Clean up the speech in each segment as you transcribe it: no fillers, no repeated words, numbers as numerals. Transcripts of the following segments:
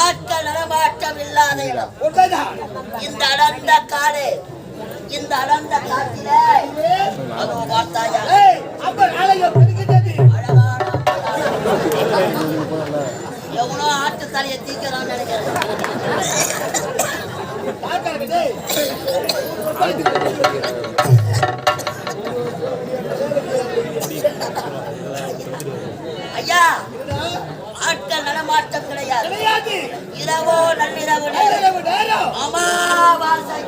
ஆட்கள் நடமாட்டம் இல்லாத இடம் இந்த அடர்ந்த காடு. இந்த அடர்ந்த காட்டில அதோ பார்த்தாயா எவ்வளோ ஆட்டு தலையை தீக்கிறான்னு நினைக்கிறேன். ஐயா, ஆட்கள் நடமாட்டம் கிடையாது. இரவோ நள்ளிரவு அமாவாசை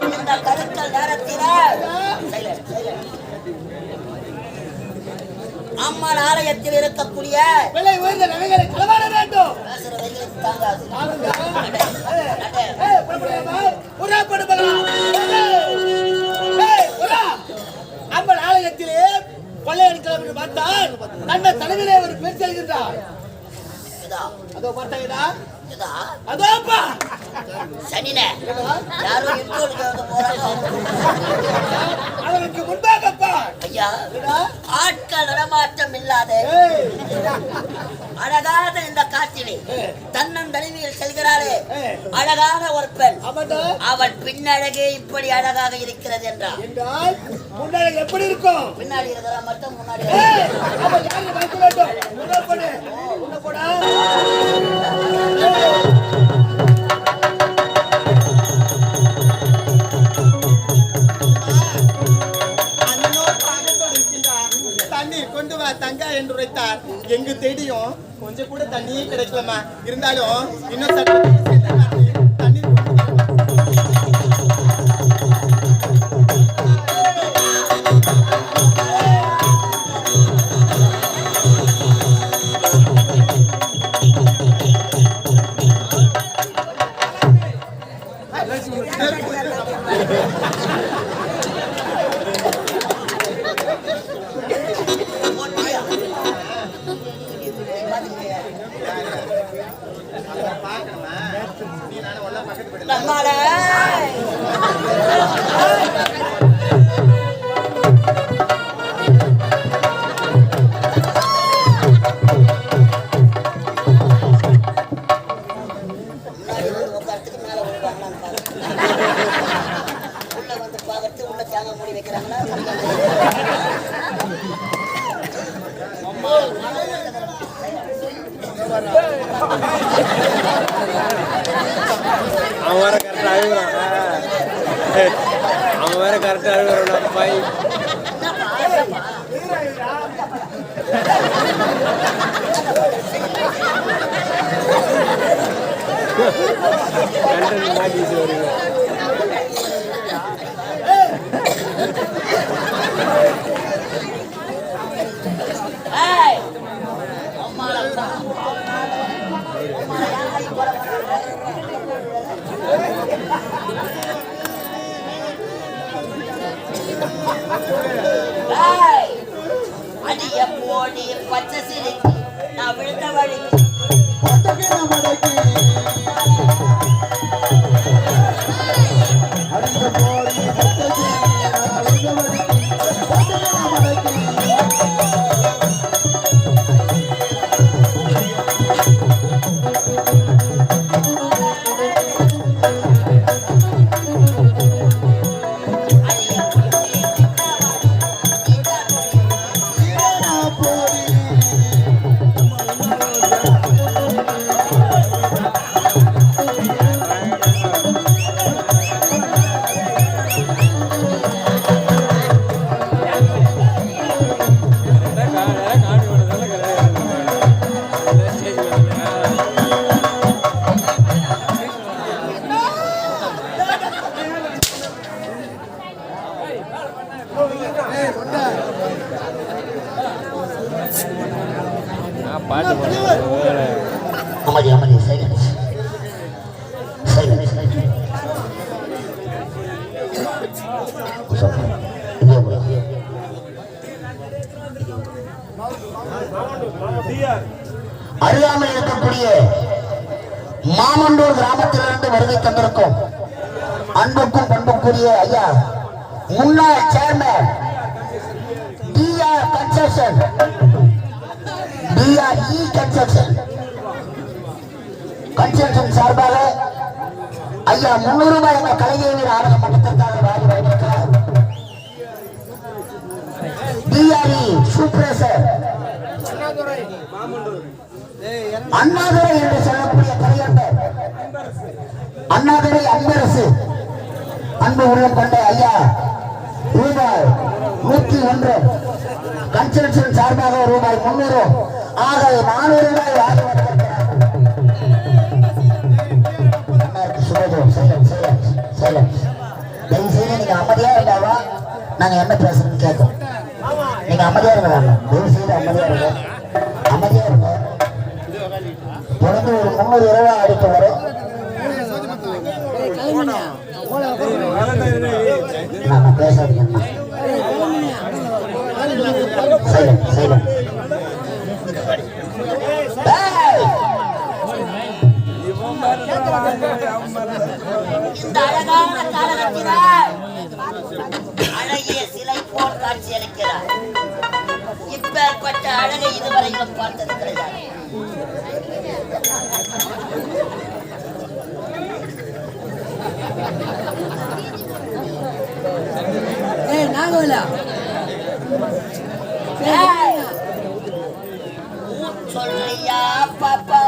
இந்த கருக்கல் நேரத்தில அம்மன் ஆலயத்தில் இருக்கக்கூடிய விலை உயர்ந்த நகைகளை களவாட வேண்டும். பேசுற வெயிலுக்கு தாங்காது. அம்மன் ஆலயத்திலே கொள்ளையடிக்கலாம் என்று பார்த்தால் தன்னை தலைவிலே ஒரு பேர் செல்கின்றார். அதோ பார்த்தாங்கடா, அதோப்பா சனினே யாரோ இன்ட்ரோலுக்கு வந்து போறாங்க. அவருக்கு முன்பாகப்பா ஐயா, ஆட்கள் நடமாட்டம் இல்லாத அழகான இந்த காட்டிலே தன்னந்தனிமையில் செல்கிறாளே அழகான ஒரு பெண். அவள் பின்னழகே இப்படி அழகாக இருக்கிறது என்றால் முன்னாடி எப்படி இருக்கும்? பின்னாடி இருக்கிற மட்டும் முன்னாடி தண்ணீர் கொண்டு வா தங்கா என்று உரைத்தார். எங்கு தேடியும் கொஞ்சம் கூட தண்ணியே கிடைக்கலமா. இருந்தாலும் இன்னும் தண்ணீர் அவன் வேற கரெக்டா அழுகுறான் பாய். கண்டென்ட் மாட்டி வருங்க. அடிய போடி பச்சை சிரிக்கு நான் விழுந்த வழி அருகாமையில் இருக்கக்கூடிய மாமண்டூர் கிராமத்திலிருந்து வருகை தந்திருக்கும் அன்புக்கும் பண்புக்குரிய ஐயா முன்னாள் chairman D R construction DRE construction சார்பாக ஐயா 300 ரூபாய் என்ற கலைஞர் ஆரம்ப மட்டத்திற்காக வாரி வைத்திருக்கிறார். DRE சூப்பரேசர் அண்ணாதுரை என்று சொல்லக்கூடிய கலைஞர் அண்ணாதுரை அன்பரசு அன்பு உள்ளம் கொண்ட ஐயா ரூபாய் 101 கன்ஸ்ட்ரக்ஷன் சார்பாக ரூபாய் 300 ஆக 400 ரூபாய் வாரி வைத்திருக்கிறார். நீங்க அமைதியா இருந்தாவா நாங்க என்ன பேசுறோம்னு கேட்கும். நீங்க அமைதியா இருங்க, அமைதியா இருங்க, அமைதியா இருங்க. தொடர்ந்து ஒரு 300 ரூபாய் அடிக்க வரும். நான் பேசாதீங்க. இந்த அழகான காலகத்தினால் அழகிய சிலை போல் காட்சி அளிக்கிறார். இப்பேற்பட்ட அழகை இதுவரையிலும் பார்த்தது கிடையாது. சொல்லியா பாப்பா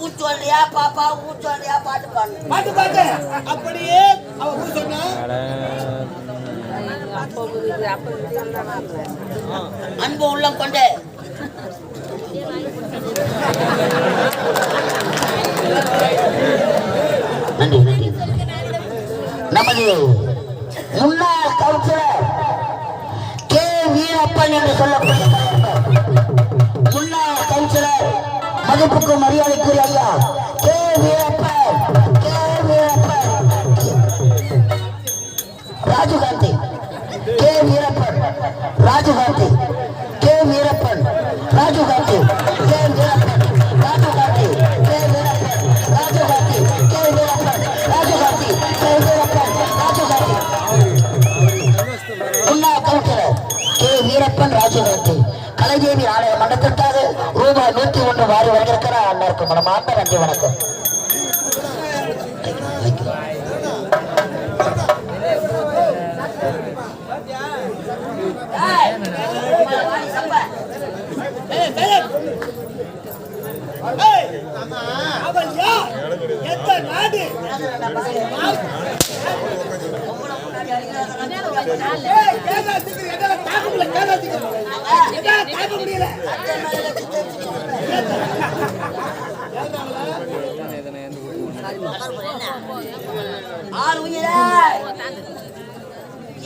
ஊச்சொல்றியா பாப்பா ஊச்சொல்றியா பாட்டு பாட்டு அப்படியே அவ சொன்னா அன்பு உள்ளம் கொண்டு நன்றி நன்றி. நமது முன்னாள் கவுன்சிலர் கே வீரப்பன் என்று சொல்லக்கூடிய முன்னாள் கவுன்சிலர் மதிப்புக்கு மரியாதைக்குரிய ஐயா K Veerappan Rajiv Gandhi K Veerappan Rajiv Gandhi K Veerappan Rajiv Gandhi K Veerappan Rajiv Gandhi K Veerappan Rajiv Gandhi K Veerappan Rajiv Gandhi K Veerappan Rajiv Gandhi முன்னாள் கவுன்சிலர் கே வீரப்பன் ராஜீவ்காந்தி கலைதேவி ஆலய மண்டலத்திற்காக ரூபாய் 101 வாரி வருகிறார். அண்ணருக்கு மனமார்ந்த நன்றி வணக்கம்.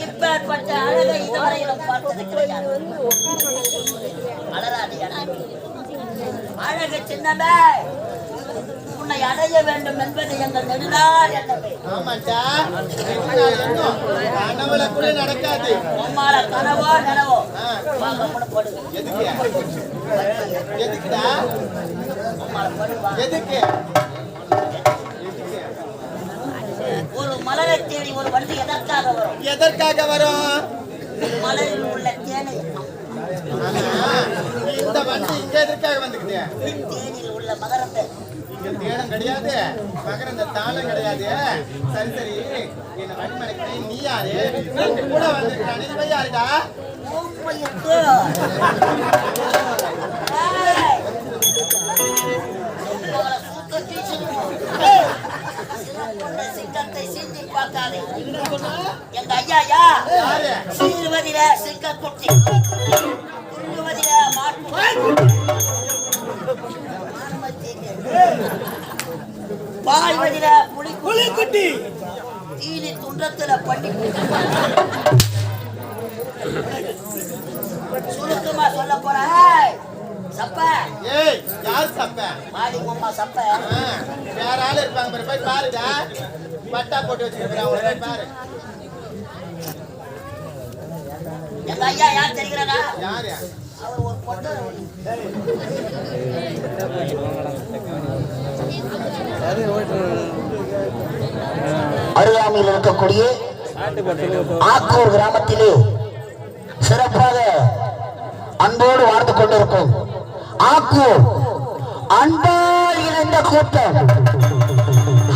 இப்பேற்பட்ட அழகை இதுவரையிலும் பார்த்தது கிடையாது. அழகு சின்னமே உன்னை அடைய வேண்டும் என்பது எங்கள் நெடுநாள் எண்ணமே. நடக்காது உம்மால கனவோ நனவோ ஒரு மலரை தேடி ஒரு வண்டி எதற்காக வரும்? மலரில் உள்ள தேனை இந்த வண்டி இங்க எதற்காக வந்துக்கிட்டே? தேனில் உள்ள மகரத்தை தேடம் கிடையாது, மகரந்த தாளம் கிடையாது. சரி சரி, என்ன வண்டி மனைக்கு நீ யாரு? கூட வந்து யாருடா? மூப்பையிட்டு சிங்கத்தை சீண்டி பார்க்காதே. எங்க ஐயா சீர்வதில சிங்க குட்டி, துள்ளுவதில பாய்வதில புலி குட்டி, தீனி துண்டத்துல பண்ணி. சுருக்கமா சொல்ல போற சப்ப. ஏய் யார் சப்ப? மாடி அம்மா சப்ப. வேற ஆளு இருப்பாங்க பாரு, போய் பாருடா. பட்டா போட்டு வச்சிருக்கா அவளை பாரு. எங்க ஐயா யார் தெரிகிறதா? யாரு? அவர் ஒரு பொட்டை. அருகாமையில் இருக்கக்கூடிய ஆக்கூர் கிராமத்திலே சிறப்பாக அன்போடு வாழ்ந்து கொண்டிருக்கும் ஆக்கூர் அன்பால் இணைந்த கூட்டம்.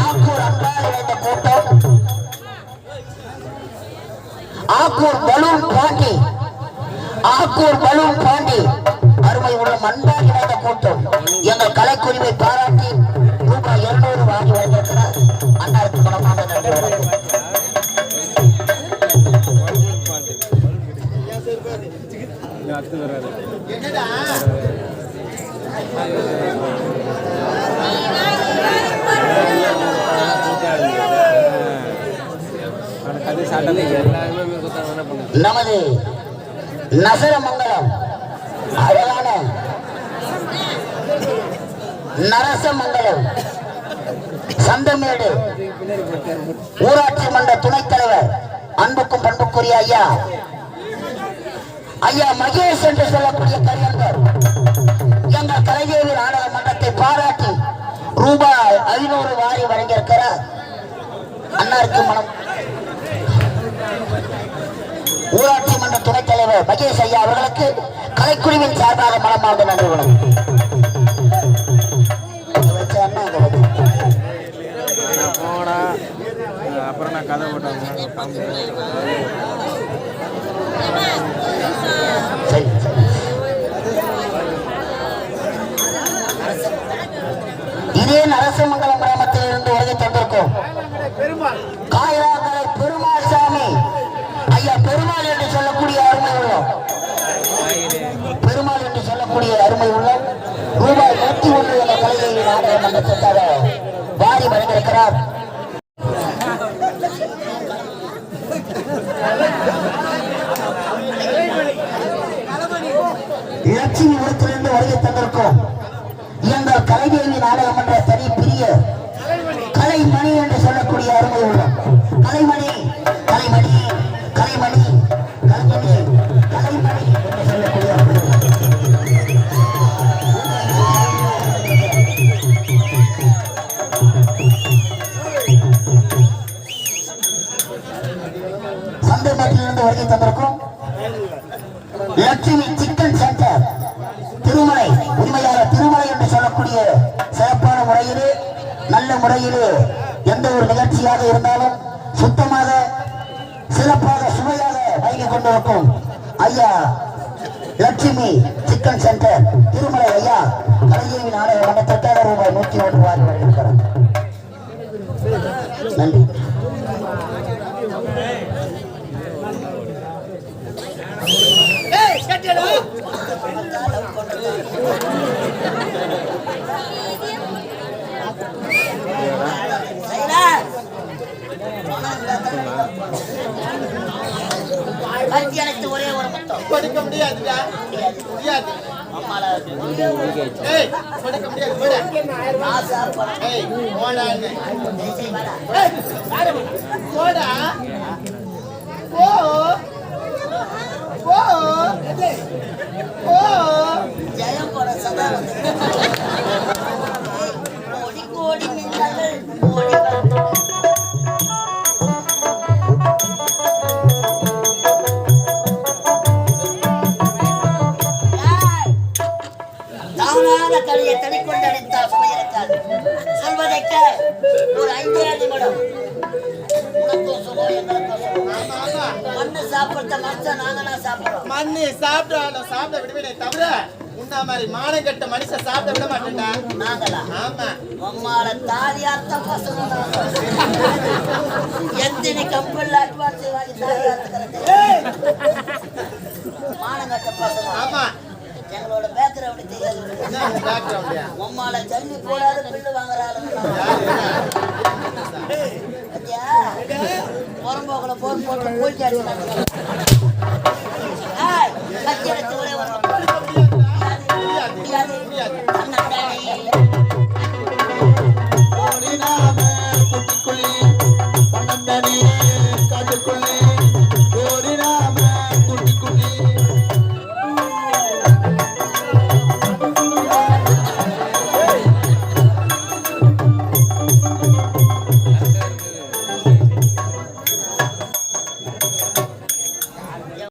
ஆக்கூர் அன்பால் இணைந்த கூட்டம். ஆக்கூர் பலூன் பாண்டி, ஆக்கூர் பலூன் பாண்டி அருமை உள்ள அன்பால் இணைந்த கூட்டம். எங்கள் கலைக்குரிமை பாராட்டி ரூபாய் 200 வாங்கி வழங்கியிருக்கிறார். அன்னாருக்கு குணமாக நன்றி வணக்கம். என்னடா நமது நசரமங்கலம் அழகான நரசமங்கலம் சந்தமேடு ஊராட்சி மன்ற துணைத் தலைவர் அன்புக்கும் பண்புக்குரிய ஐயா மகேஷ் என்று சொல்லக்கூடிய கலைஞர் எங்கள் கலைஞர் நாடக மன்றத்தை பாராட்டி ரூபாய் 500 வாரி வழங்கியிருக்கிறார். அன்னாருக்கு மனம். ஊராட்சி மன்ற துணைத் தலைவர் மகேஷ் ஐயா அவர்களுக்கு கலைக்குழுவின் சார்பாக மனமார்ந்த நன்றி வணக்கம். அப்புறம் நான் கதை போட்டேன். இதே நரசிம்மங்கலம் கிராமத்தில் இருந்து வருகை தந்திருக்கும் காயலாங்கரை பெருமாள் சாமி ஐயா. பெருமாள் என்று சொல்லக்கூடிய அருமை உள்ளம், பெருமாள் என்று சொல்லக்கூடிய அருமை உள்ளம் ரூபாய் 101 என்ற கலையை நாடக மன்றத்திற்காக வாரி வழங்கியிருக்கிறார். லட்சுமிபுரத்திலிருந்து வருகை தந்திருக்கும் எங்கள் கலைதேவி நாடக மன்ற தனி பிரிய கலைமணி என்று சொல்லக்கூடிய அருமை உள்ளம். கலைமணி கலைமணி கலைமணி கலைமணி கலைமணி என்று சொல்லக்கூடிய அருமை உள்ளம். சந்தைப்பட்டிலிருந்து வருகை தந்திருக்கும் லட்சுமி சிக்கன் சென்டர் திருமலை உரிமையாளர் திருமலை என்று சொல்லக்கூடிய சிறப்பான முறையிலே நல்ல முறையிலே எந்த ஒரு நிகழ்ச்சியாக இருந்தாலும் சுத்தமாக சிறப்பாக சுவையாக வழங்கிக் கொண்டிருக்கும் ஐயா லட்சுமி சிக்கன் சென்டர் திருமலை ஐயா கலைஞர் நாடக மன்றத்திற்காக ரூபாய் 101 வாரி வழங்கியிருக்கிறார். நன்றி. எனக்கு ஒரே ஒரு முத்தம் கொடுக்க முடியாதுடா. முடியாது. ஏய் கொடுக்க முடியாது. போடா. ஏய் போடா. போடா. போ. போ. போ. ஜெயம் போற சதா கோடி கோடி மின்னல்கள் கோடி கலையை தனிக்கொண்டடித்தால் சுவையிருக்காது. சொல்வதைக்க ஒரு 5 நிமிடம் உனக்கும் சுகம் எங்களுக்கும் சுகம். ஆமா ஆமா மண்ணு சாப்பிட்ட மனுஷன் நாங்களாம் சாப்பிடுறோம். மண்ணு சாப்பிட்டாலும் சாப்பிட விடுவேனே தவிர உன்ன மாதிரி மானம் கட்ட மனுஷன் சாப்பிட விட மாட்டேன்டா. நாங்களா ஆமா உம்மால தாலியார்த்த பசங்க எத்தனை கம்பெனில அட்வான்ஸ் வாங்கி தாலியார்த்துக்கிறது மானங்கட்ட பசங்க. ஆமா எங்களோட பேக்ரவுண்ட் தெரியாது. என்ன பேக்ரவுண்ட் உம்மால ஜல்லி போடாத பில்லு வாங்குறாங்க. புறம்போக்கில் போட்டு போட்டு போயிட்டு